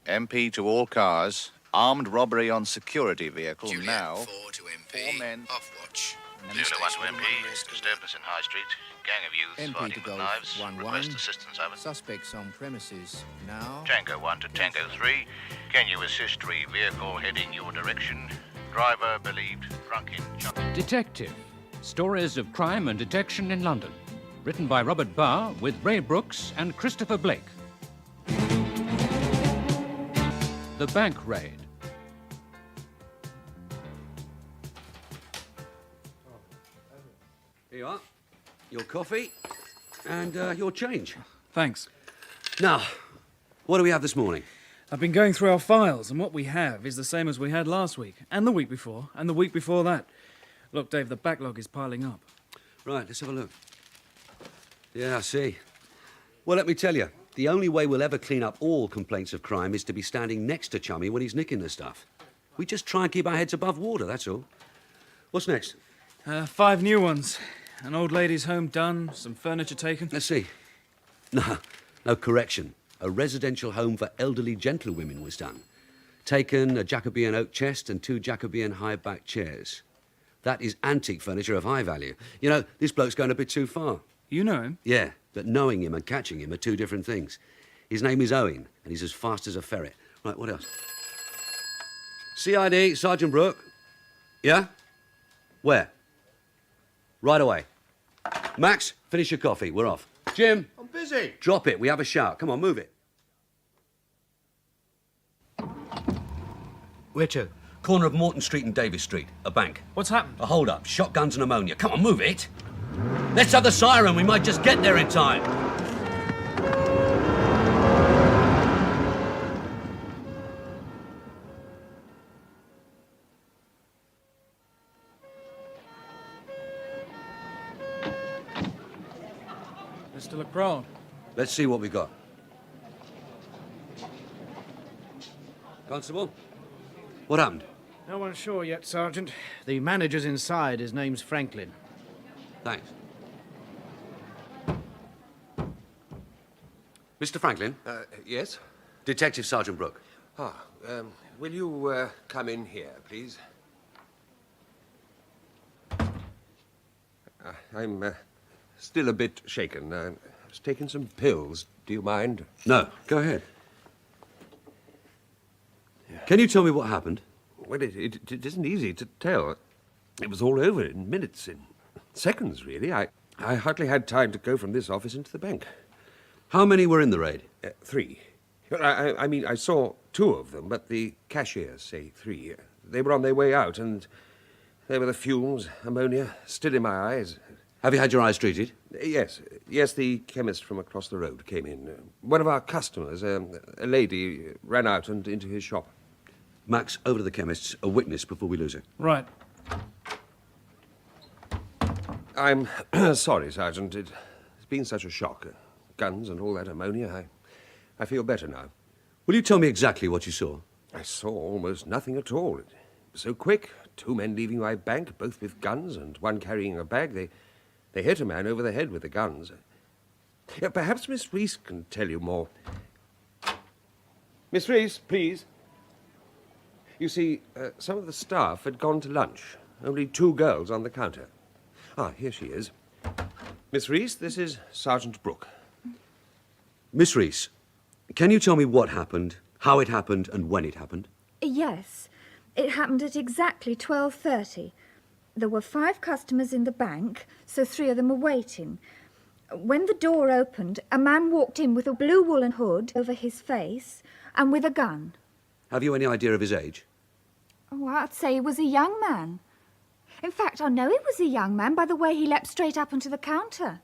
MP to all cars. Armed robbery on security vehicle Juliet, now. 4 to MP. 4 men. Off watch. Zulu 1 to MP. Disturbance in High Street. Gang of youths MP fighting to with Golf knives. 1-1. Request assistance, over. Suspects on premises now. Tango 1 to Tango 3. Can you assist vehicle heading your direction? Driver believed drunk in Chuck. Detective. Stories of crime and detection in London. Written by Robert Barr with Ray Brooks and Christopher Blake. The Bank Raid. Here you are. Your coffee and your change. Thanks. Now, what do we have this morning? I've been going through our files, and what we have is the same as we had last week, and the week before, and the week before that. Look, Dave, the backlog is piling up. Right, let's have a look. Yeah, I see. Well, let me tell you, the only way we'll ever clean up all complaints of crime is to be standing next to Chummy when he's nicking the stuff. We just try and keep our heads above water, that's all. What's next? 5 new ones. An old lady's home done, some furniture taken. Let's see. No, correction. A residential home for elderly gentlewomen was done. Taken a Jacobean oak chest and 2 Jacobean high-back chairs. That is antique furniture of high value. You know, this bloke's going a bit too far. You know him? Yeah, but knowing him and catching him are 2 different things. His name is Owen, and he's as fast as a ferret. Right, what else? CID, Sergeant Brook. Yeah? Where? Right away. Max, finish your coffee. We're off. Jim. I'm busy. Drop it. We have a shout. Come on, move it. Where to? Corner of Morton Street and Davis Street. A bank. What's happened? A hold-up. Shotguns and ammonia. Come on, move it. Let's have the siren. We might just get there in time. There's still a crowd. Let's see what we got. Constable, what happened? No one's sure yet, Sergeant. The manager's inside. His name's Franklin. Thanks. Mr. Franklin? Yes? Detective Sergeant Brook. Will you come in here, please? I'm still a bit shaken. I was taking some pills. Do you mind? No, go ahead. Can you tell me what happened? Well, it isn't easy to tell. It was all over in minutes, in seconds, really. I hardly had time to go from this office into the bank. How many were in the raid? 3. I mean, I saw 2 of them, but the cashiers say 3. They were on their way out, and there were the fumes, ammonia, still in my eyes. Have you had your eyes treated? Yes, the chemist from across the road came in. One of our customers, a lady, ran out and into his shop. Max, over to the chemist's. A witness before we lose it. Right. I'm sorry, Sergeant. It's been such a shock. Guns and all that ammonia. I feel better now. Will you tell me exactly what you saw? I saw almost nothing at all. It was so quick. 2 men leaving my bank, both with guns, and one carrying a bag. They hit a man over the head with the guns. Perhaps Miss Reese can tell you more. Miss Reese, please. You see, some of the staff had gone to lunch. Only 2 girls on the counter. Here she is. Miss Reese, this is Sergeant Brook. Miss Reese, can you tell me what happened, how it happened, and when it happened? Yes. It happened at exactly 12:30. There were 5 customers in the bank, so 3 of them were waiting. When the door opened, a man walked in with a blue woolen hood over his face and with a gun. Have you any idea of his age? Oh, I'd say he was a young man. In fact, I know he was a young man by the way he leapt straight up onto the counter.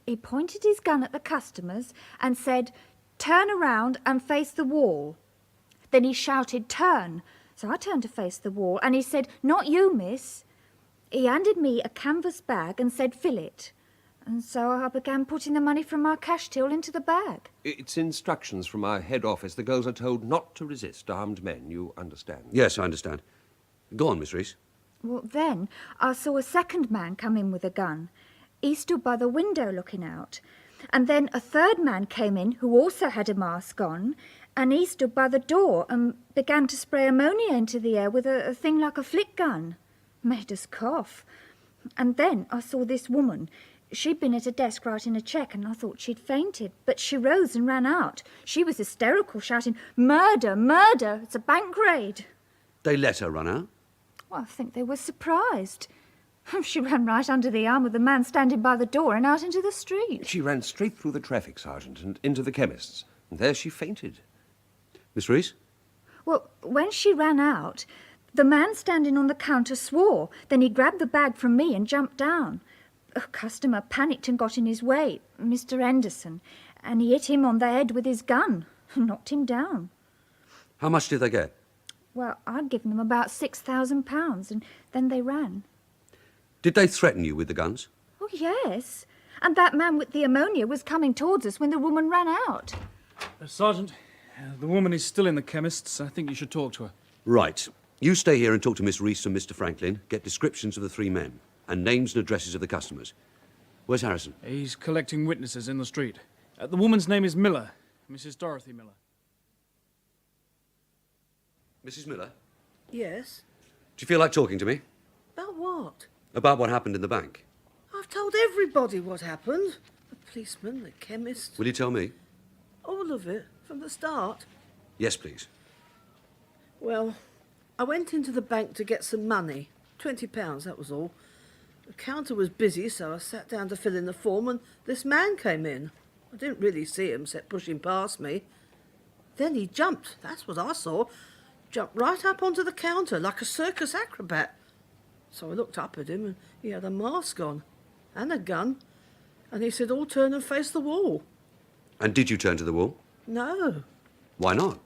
He pointed his gun at the customers and said, "Turn around and face the wall." Then he shouted, "Turn." So I turned to face the wall, and he said, "Not you, miss." He handed me a canvas bag and said, "Fill it." And so I began putting the money from our cash till into the bag. It's instructions from our head office. The girls are told not to resist armed men. You understand? Yes, I understand. Go on, Miss Reese. Well, then I saw a second man come in with a gun. He stood by the window looking out. And then a third man came in who also had a mask on, and he stood by the door and began to spray ammonia into the air with a thing like a flick gun. Made us cough. And then I saw this woman. She'd been at a desk writing a cheque, and I thought she'd fainted, but she rose and ran out. She was hysterical, shouting, "Murder, murder, it's a bank raid." They let her run out? Well, I think they were surprised. She ran right under the arm of the man standing by the door and out into the street. She ran straight through the traffic, Sergeant, and into the chemist's. And there she fainted. Miss Reese? Well, when she ran out, the man standing on the counter swore. Then he grabbed the bag from me and jumped down. A customer panicked and got in his way, Mr. Henderson, and he hit him on the head with his gun and knocked him down. How much did they get? Well, I'd given them about £6,000, and then they ran. Did they threaten you with the guns? Oh, yes. And that man with the ammonia was coming towards us when the woman ran out. Sergeant, the woman is still in the chemist's. I think you should talk to her. Right. You stay here and talk to Miss Reese and Mr. Franklin. Get descriptions of the three men and names and addresses of the customers. Where's Harrison? He's collecting witnesses in the street. The woman's name is Miller, Mrs. Dorothy Miller. Mrs. Miller? Yes? Do you feel like talking to me? About what? About what happened in the bank. I've told everybody what happened. The policeman, the chemist. Will you tell me? All of it, from the start. Yes, please. Well, I went into the bank to get some money. £20, that was all. The counter was busy, so I sat down to fill in the form, and this man came in. I didn't really see him, except pushing past me. Then he jumped, that's what I saw. Jumped right up onto the counter, like a circus acrobat. So I looked up at him, and he had a mask on, and a gun. And he said, "All turn and face the wall." And did you turn to the wall? No. Why not?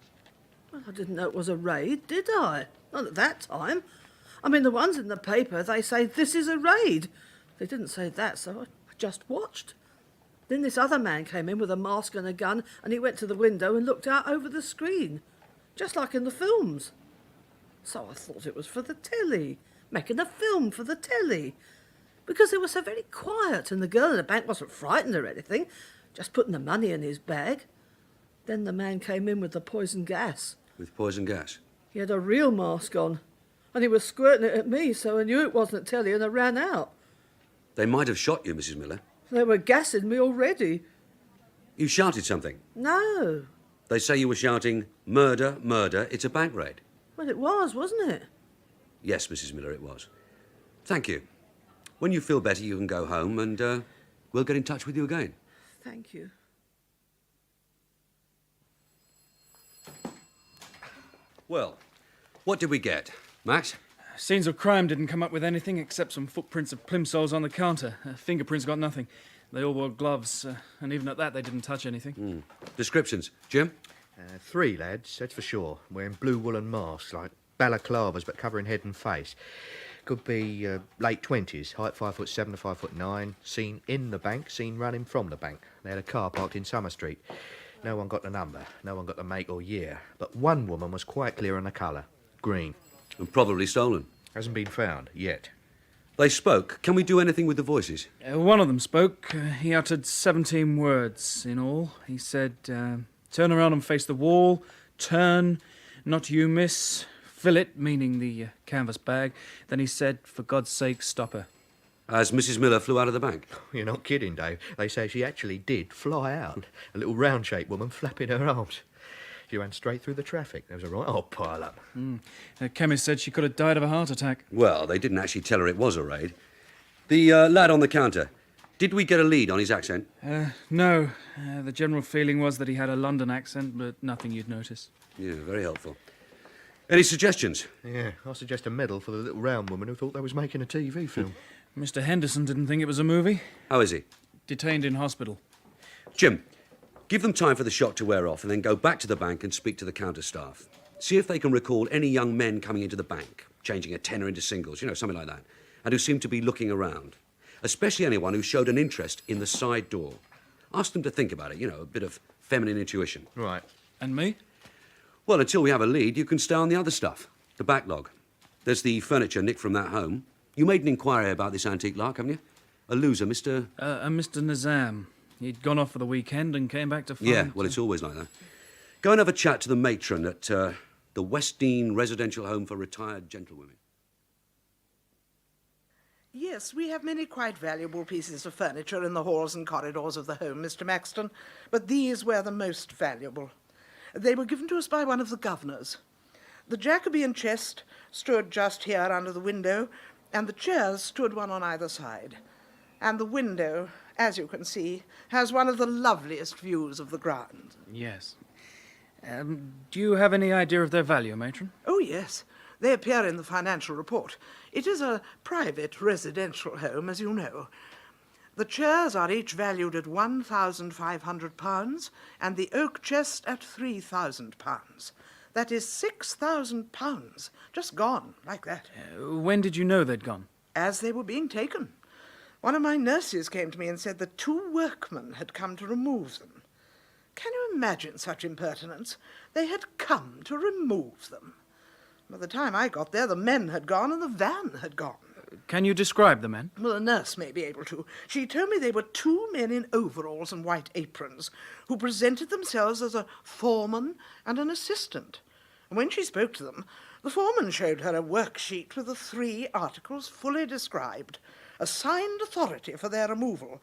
Well, I didn't know it was a raid, did I? Not at that time. I mean, the ones in the paper, they say, "This is a raid." They didn't say that, so I just watched. Then this other man came in with a mask and a gun, and he went to the window and looked out over the screen, just like in the films. So I thought it was for the telly, making a film for the telly. Because they were so very quiet, and the girl in the bank wasn't frightened or anything, just putting the money in his bag. Then the man came in with the poison gas. With poison gas? He had a real mask on, and he was squirting it at me, so I knew it wasn't telly, and I ran out. They might have shot you, Mrs. Miller. They were gassing me already. You shouted something. No. They say you were shouting, "Murder, murder, it's a bank raid." Well, it was, wasn't it? Yes, Mrs. Miller, it was. Thank you. When you feel better, you can go home, and we'll get in touch with you again. Thank you. Well, what did we get? Max? Scenes of crime didn't come up with anything except some footprints of plimsolls on the counter. Fingerprints got nothing. They all wore gloves, and even at that, they didn't touch anything. Descriptions. Jim? 3 lads, that's for sure, wearing blue woolen masks, like balaclavas, but covering head and face. Could be late 20s, height 5'7" to 5'9", seen in the bank, seen running from the bank. They had a car parked in Summer Street. No one got the number, no one got the make or year, but one woman was quite clear on the colour, green. And probably stolen. Hasn't been found, yet. They spoke. Can we do anything with the voices? One of them spoke. He uttered 17 words in all. He said, "Turn around and face the wall. Turn. Not you, miss. Fill it," meaning the canvas bag. Then he said, "For God's sake, stop her." As Mrs. Miller flew out of the bank. You're not kidding, Dave. They say she actually did fly out. A little round-shaped woman flapping her arms. She ran straight through the traffic. There was a right old pile-up. The chemist said she could have died of a heart attack. Well, they didn't actually tell her it was a raid. The lad on the counter, did we get a lead on his accent? No. The general feeling was that he had a London accent, but nothing you'd notice. Yeah, very helpful. Any suggestions? Yeah, I suggest a medal for the little round woman who thought they was making a TV film. Mr. Henderson didn't think it was a movie. How is he? Detained in hospital. Jim, give them time for the shock to wear off and then go back to the bank and speak to the counter staff. See if they can recall any young men coming into the bank, changing a tenner into singles, something like that, and who seemed to be looking around. Especially anyone who showed an interest in the side door. Ask them to think about it, a bit of feminine intuition. Right. And me? Well, until we have a lead, you can stay on the other stuff, the backlog. There's the furniture nicked from that home. You made an inquiry about this antique lark, haven't you? A loser, Mr... Mr. Nizam. He'd gone off for the weekend and came back to find... Yeah, well, it's always like that. Go and have a chat to the matron at the Westdean Residential Home for Retired Gentlewomen. Yes, we have many quite valuable pieces of furniture in the halls and corridors of the home, Mr. Maxton, but these were the most valuable. They were given to us by one of the governors. The Jacobean chest stood just here under the window, and the chairs stood one on either side. And the window, as you can see, has one of the loveliest views of the grounds. Yes. Do you have any idea of their value, matron? Oh, yes. They appear in the financial report. It is a private residential home, as you know. The chairs are each valued at £1,500, and the oak chest at £3,000. That is £6,000, just gone, like that. When did you know they'd gone? As they were being taken. One of my nurses came to me and said that 2 workmen had come to remove them. Can you imagine such impertinence? They had come to remove them. By the time I got there, the men had gone and the van had gone. Can you describe the men? Well, a nurse may be able to. She told me they were 2 men in overalls and white aprons who presented themselves as a foreman and an assistant. And when she spoke to them, the foreman showed her a worksheet with the 3 articles fully described, a signed authority for their removal,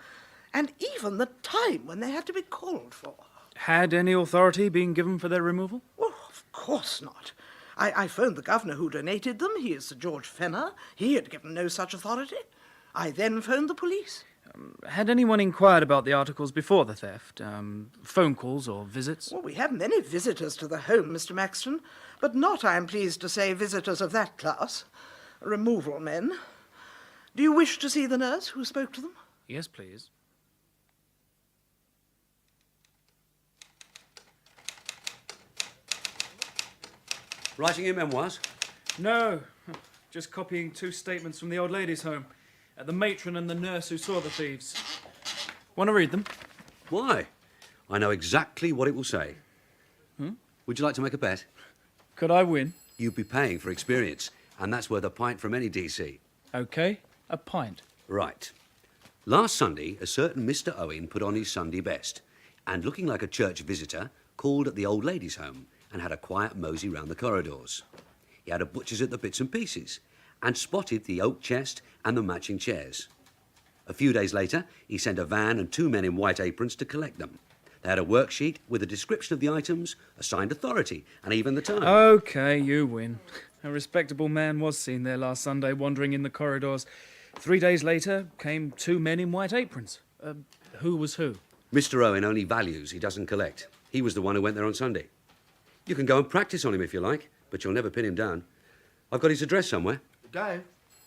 and even the time when they had to be called for. Had any authority been given for their removal? Oh, of course not. I phoned the governor who donated them. He is Sir George Fenner. He had given no such authority. I then phoned the police. Had anyone inquired about the articles before the theft? Phone calls or visits? Well, we have many visitors to the home, Mr. Maxton, but not, I am pleased to say, visitors of that class. Removal men. Do you wish to see the nurse who spoke to them? Yes, please. Writing your memoirs? No, just copying 2 statements from the old ladies' home. The matron and the nurse who saw the thieves. Want to read them? Why? I know exactly what it will say. Would you like to make a bet? Could I win? You'd be paying for experience, and that's worth a pint from any DC. OK, a pint. Right. Last Sunday, a certain Mr. Owen put on his Sunday best, and looking like a church visitor, called at the old ladies' home and had a quiet mosey round the corridors. He had a butcher's at the bits and pieces and spotted the oak chest and the matching chairs. A few days later, he sent a van and 2 men in white aprons to collect them. They had a worksheet with a description of the items, a signed authority, and even the time. OK, you win. A respectable man was seen there last Sunday wandering in the corridors. 3 days later came 2 men in white aprons. Who was who? Mr. Owen only values, he doesn't collect. He was the one who went there on Sunday. You can go and practice on him if you like, but you'll never pin him down. I've got his address somewhere. Dave?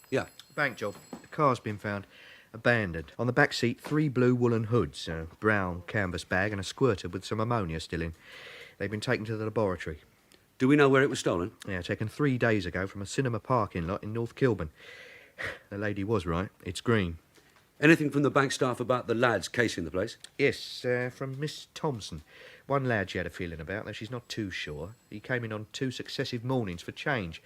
Yeah. Bank job. The car's been found. Abandoned. On the back seat, 3 blue woolen hoods, a brown canvas bag and a squirter with some ammonia still in. They've been taken to the laboratory. Do we know where it was stolen? Yeah, taken 3 days ago from a cinema parking lot in North Kilburn. The lady was right. It's green. Anything from the bank staff about the lads casing the place? Yes, from Miss Thompson. One lad she had a feeling about, though she's not too sure. He came in on 2 successive mornings for change.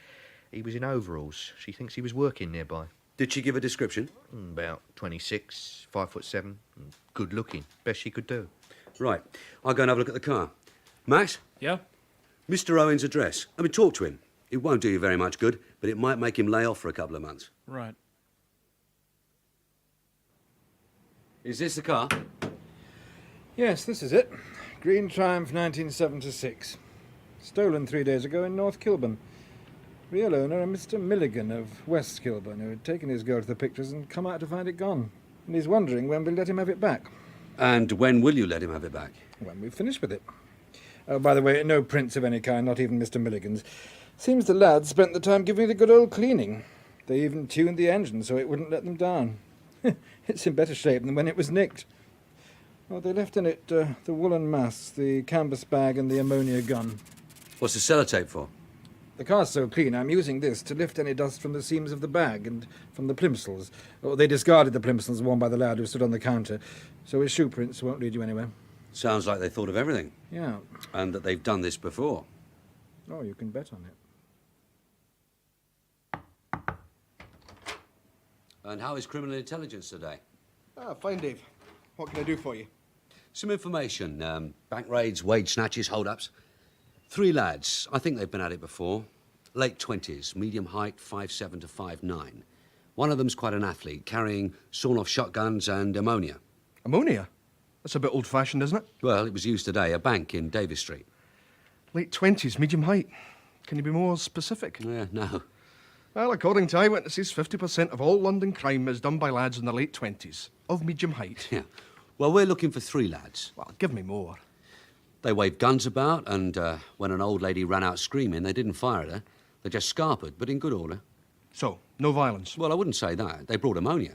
He was in overalls. She thinks he was working nearby. Did she give a description? About 26, 5'7", good looking. Best she could do. Right. I'll go and have a look at the car. Max? Yeah? Mr. Owen's address. I mean, talk to him. It won't do you very much good, but it might make him lay off for a couple of months. Right. Is this the car? Yes, this is it. Green Triumph 1976. Stolen 3 days ago in North Kilburn. Real owner a Mr. Milligan of West Kilburn, who had taken his girl to the pictures and come out to find it gone. And he's wondering when we'll let him have it back. And when will you let him have it back? When we've finished with it. Oh, by the way, no prints of any kind, not even Mr. Milligan's. Seems the lads spent the time giving it a good old cleaning. They even tuned the engine so it wouldn't let them down. It's in better shape than when it was nicked. Well, they left in it the woolen mask, the canvas bag and the ammonia gun. What's the sellotape for? The car's so clean, I'm using this to lift any dust from the seams of the bag and from the plimsolls. Oh, they discarded the plimsolls worn by the lad who stood on the counter, so his shoe prints won't lead you anywhere. Sounds like they thought of everything. Yeah. And that they've done this before. Oh, you can bet on it. And how is criminal intelligence today? Ah, fine, Dave. What can I do for you? Some information. Bank raids, wage snatches, hold-ups. 3 lads. I think they've been at it before. Late 20s, medium height, 5'7" to 5'9". One of them's quite an athlete, carrying sawn-off shotguns and ammonia. Ammonia? That's a bit old-fashioned, isn't it? Well, it was used today, a bank in Davis Street. Late 20s, medium height. Can you be more specific? Yeah, no. Well, according to eyewitnesses, 50% of all London crime is done by lads in their late 20s, of medium height. Yeah. Well, we're looking for 3 lads. Well, give me more. They waved guns about, and when an old lady ran out screaming, they didn't fire at her. They just scarpered, but in good order. So, no violence? Well, I wouldn't say that. They brought ammonia.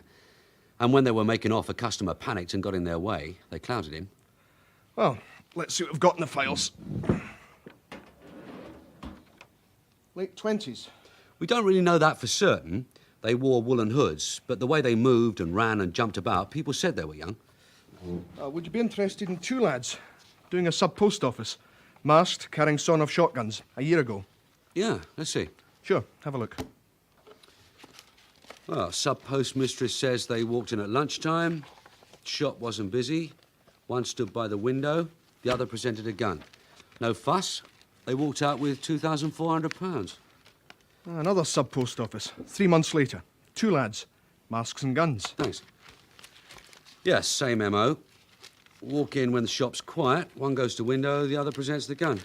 And when they were making off, a customer panicked and got in their way. They clouted him. Well, let's see what we've got in the files. Late 20s. We don't really know that for certain. They wore woolen hoods, but the way they moved and ran and jumped about, people said they were young. Would you be interested in 2 lads doing a sub-post office, masked, carrying sawn-off shotguns, a year ago? Yeah, let's see. Sure, have a look. Well, sub-post mistress says they walked in at lunchtime. Shop wasn't busy. One stood by the window. The other presented a gun. No fuss. They walked out with £2,400. Another sub-post office, 3 months later. 2 lads, masks and guns. Thanks. Yes, same MO. Walk in when the shop's quiet. One goes to window, the other presents the gun.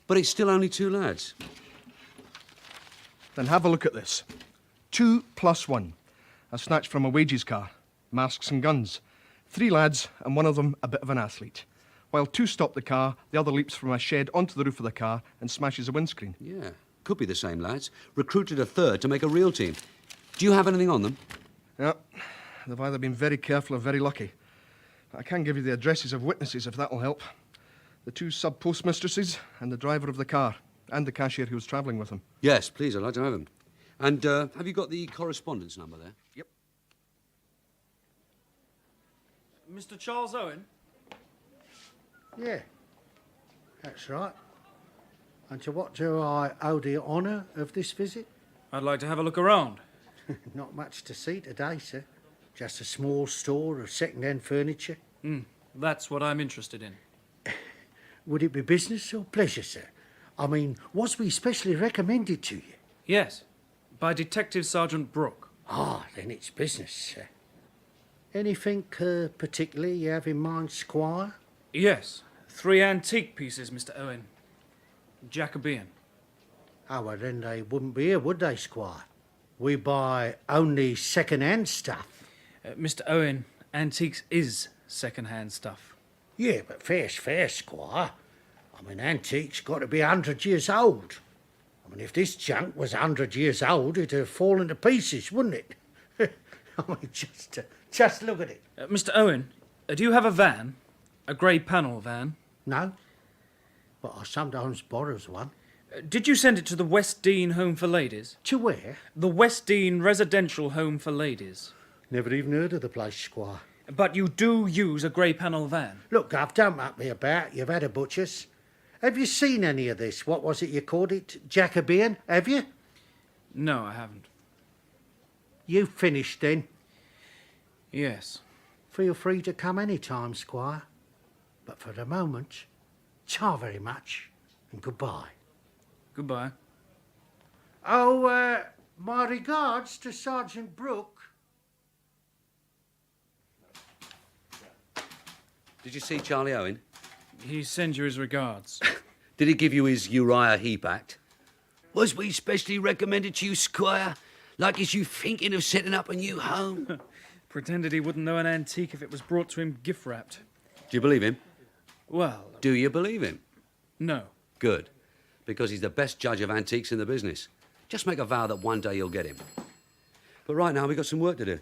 But it's still only 2 lads. Then have a look at this. 2 plus 1. A snatch from a wages car. Masks and guns. 3 lads, and one of them a bit of an athlete. While 2 stop the car, the other leaps from a shed onto the roof of the car and smashes a windscreen. Yeah, could be the same lads. Recruited a third to make a real team. Do you have anything on them? Yeah, they've either been very careful or very lucky. I can give you the addresses of witnesses if that'll help. The 2 sub-postmistresses and the driver of the car, and the cashier who was travelling with them. Yes, please, I'd like to have them. And have you got the correspondence number there? Yep. Mr. Charles Owen? Yeah, that's right. And to what do I owe the honour of this visit? I'd like to have a look around. Not much to see today, sir. Just a small store of second-hand furniture. That's what I'm interested in. Would it be business or pleasure, sir? I mean, was we specially recommended to you? Yes, by Detective Sergeant Brook. Ah, then it's business, sir. Anything particular you have in mind, Squire? Yes, 3 antique pieces, Mr. Owen. Jacobean. Oh, well, then they wouldn't be here, would they, Squire? We buy only second-hand stuff. Mr. Owen, antiques is second-hand stuff. Yeah, but fair's fair, Squire. I mean, antiques got to be 100 years old. I mean, if this junk was 100 years old, it'd have fallen to pieces, wouldn't it? I mean, just look at it. Mr. Owen, do you have a van? A grey panel van? No, but I sometimes borrows one. Did you send it to the West Dean Home for Ladies? To where? The West Dean Residential Home for Ladies. Never even heard of the place, Squire. But you do use a grey panel van? Look, Gov, don't muck me about. You've had a butcher's. Have you seen any of this? What was it you called it? Jacobean? Have you? No, I haven't. You finished then? Yes. Feel free to come any time, Squire. But for the moment, ta very much and goodbye. Goodbye. Oh, my regards to Sergeant Brook. Did you see Charlie Owen? He sends you his regards. Did he give you his Uriah Heep Act? Was we specially recommended to you, Squire? Like is you thinking of setting up a new home? Pretended he wouldn't know an antique if it was brought to him gift-wrapped. Do you believe him? Well... Do you believe him? No. Good. Because he's the best judge of antiques in the business. Just make a vow that one day you'll get him. But right now, we've got some work to do.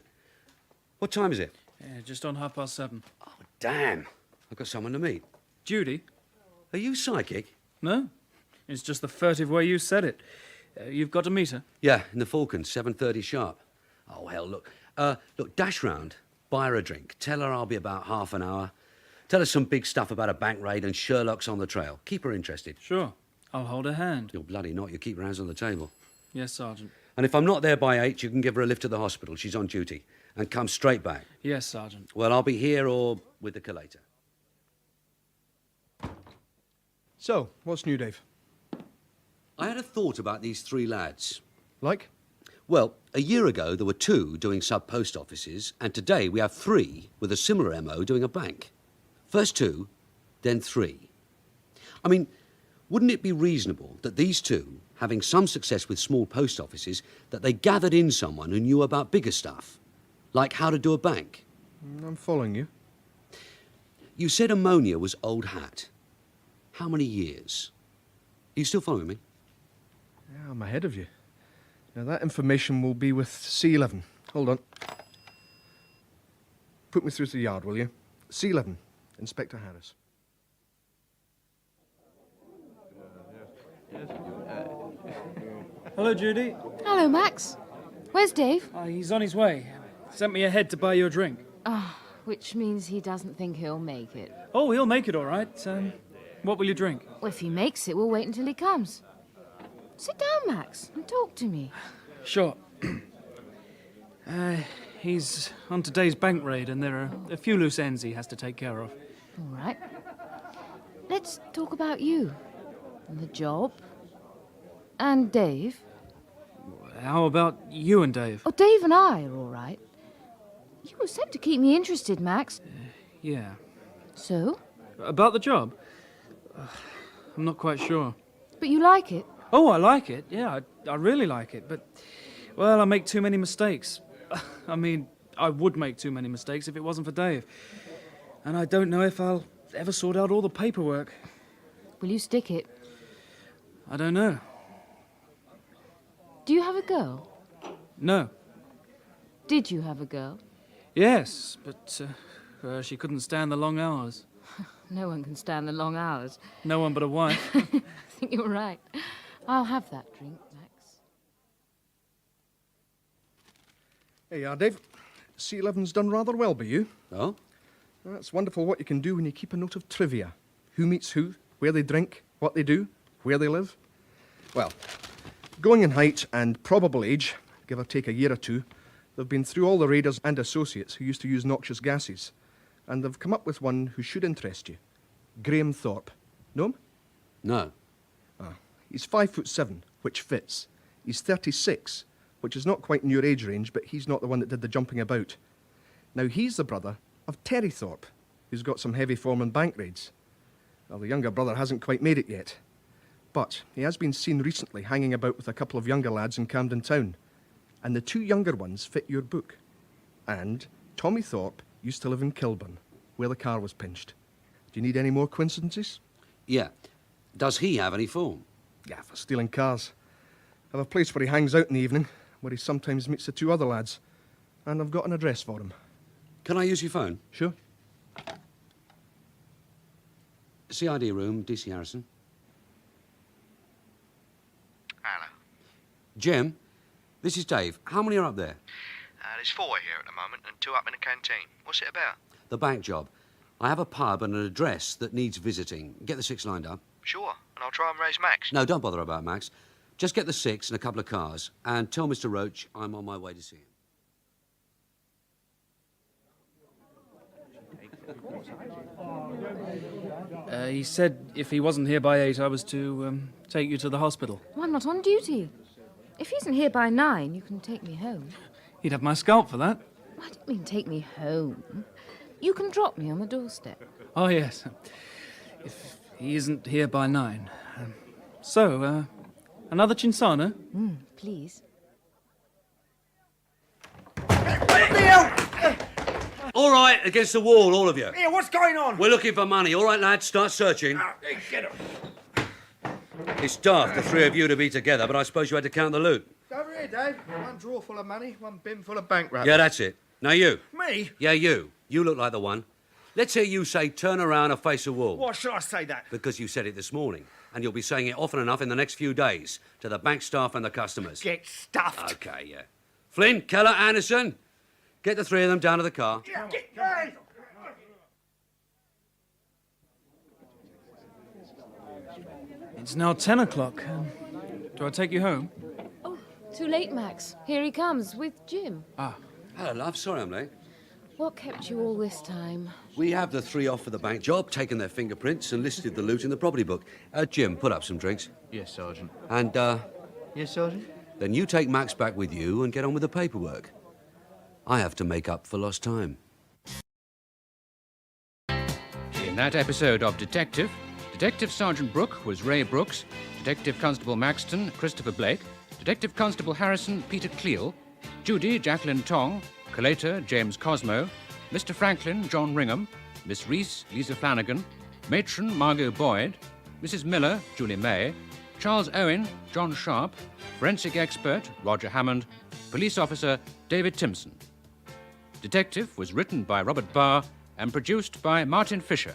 What time is it? Yeah, just on 7:30. Oh, damn. I've got someone to meet. Judy? Are you psychic? No. It's just the furtive way you said it. You've got to meet her? Yeah, in the Falcon, 7:30 sharp. Oh, hell, look. Look, dash round, buy her a drink. Tell her I'll be about half an hour. Tell her some big stuff about a bank raid and Sherlock's on the trail. Keep her interested. Sure. I'll hold her hand. You're bloody not. You keep her hands on the table. Yes, Sergeant. And if I'm not there by 8, you can give her a lift to the hospital. She's on duty. And come straight back. Yes, Sergeant. Well, I'll be here or with the collator. So, what's new, Dave? I had a thought about these three lads. Like? Well, a year ago there were 2 doing sub-post offices, and today we have 3 with a similar MO doing a bank. First 2, then 3. I mean, wouldn't it be reasonable that these 2, having some success with small post offices, that they gathered in someone who knew about bigger stuff? Like how to do a bank? I'm following you. You said ammonia was old hat. How many years? Are you still following me? Yeah, I'm ahead of you. Now, that information will be with C11. Hold on. Put me through to the yard, will you? C11, Inspector Harris. Hello, Judy. Hello, Max. Where's Dave? He's on his way. Sent me ahead to buy you a drink. Which means he doesn't think he'll make it. Oh, he'll make it all right. What will you drink? Well, if he makes it, we'll wait until he comes. Sit down, Max, and talk to me. Sure. He's on today's bank raid, and there are a few loose ends he has to take care of. All right. Let's talk about you. And the job. And Dave. How about you and Dave? Oh, Dave and I are all right. You were sent to keep me interested, Max. Yeah. So? About the job? I'm not quite sure. But you like it? Oh, I like it. Yeah, I really like it. But, well, I make too many mistakes. I mean, I would make too many mistakes if it wasn't for Dave. And I don't know if I'll ever sort out all the paperwork. Will you stick it? I don't know. Do you have a girl? No. Did you have a girl? Yes, but she couldn't stand the long hours. No one can stand the long hours. No one but a wife. I think you're right. I'll have that drink, Max. Hey, Dave. C11's done rather well by you. Oh? It's wonderful what you can do when you keep a note of trivia. Who meets who, where they drink, what they do, where they live. Well, going in height and probable age, give or take a year or two, they've been through all the raiders and associates who used to use noxious gases, and they've come up with one who should interest you. Graham Thorpe. Know him? No. He's 5'7", which fits. He's 36, which is not quite in your age range, but he's not the one that did the jumping about. Now, he's the brother of Terry Thorpe, who's got some heavy form in bank raids. Well, the younger brother hasn't quite made it yet. But he has been seen recently hanging about with a couple of younger lads in Camden Town. And the 2 younger ones fit your book. And Tommy Thorpe used to live in Kilburn, where the car was pinched. Do you need any more coincidences? Yeah. Does he have any form? Yeah, for stealing cars. I have a place where he hangs out in the evening, where he sometimes meets the 2 other lads. And I've got an address for him. Can I use your phone? Sure. CID room, DC Harrison. Hello. Jim, this is Dave. How many are up there? There's 4 here at the moment and 2 up in the canteen. What's it about? The bank job. I have a pub and an address that needs visiting. Get the 6 lined up. Sure, and I'll try and raise Max. No, don't bother about Max. Just get the 6 and a couple of cars, and tell Mr. Roach I'm on my way to see him. He said if he wasn't here by 8, I was to take you to the hospital. Well, I'm not on duty. If he isn't here by 9, you can take me home. He'd have my scalp for that. I didn't mean take me home. You can drop me on the doorstep. Oh, yes. If he isn't here by 9. So, another Chinsana? Please. All right, against the wall, all of you. Yeah, what's going on? We're looking for money. All right, lads, start searching. Get him. It's daft, the 3 of you to be together, but I suppose you had to count the loot. Over here, Dave. 1 drawer full of money, 1 bin full of bank wrappers. Yeah, that's it. Now you. Me? Yeah, you. You look like the one. Let's hear you say, turn around and face the wall. Why should I say that? Because you said it this morning, and you'll be saying it often enough in the next few days to the bank staff and the customers. Get stuffed. Okay, yeah. Flynn, Keller, Anderson, get the 3 of them down to the car. Yeah, get It's now 10 o'clock. Do I take you home? Oh, too late, Max. Here he comes with Jim. Hello, love. Sorry I'm late. What kept you all this time? We have the three off for the bank job, taken their fingerprints and listed the loot in the property book. Jim, put up some drinks. Yes, Sergeant. And, Yes, Sergeant? then you take Max back with you and get on with the paperwork. I have to make up for lost time. In that episode of Detective, Detective Sergeant Brook was Ray Brooks, Detective Constable Maxton, Christopher Blake, Detective Constable Harrison, Peter Cleal, Judy, Jacqueline Tong, Collator, James Cosmo, Mr. Franklin, John Ringham, Miss Reese, Lisa Flanagan, Matron, Margot Boyd, Mrs. Miller, Julie May, Charles Owen, John Sharp, Forensic Expert, Roger Hammond, Police Officer, David Timpson. Detective was written by Robert Barr and produced by Martin Fisher.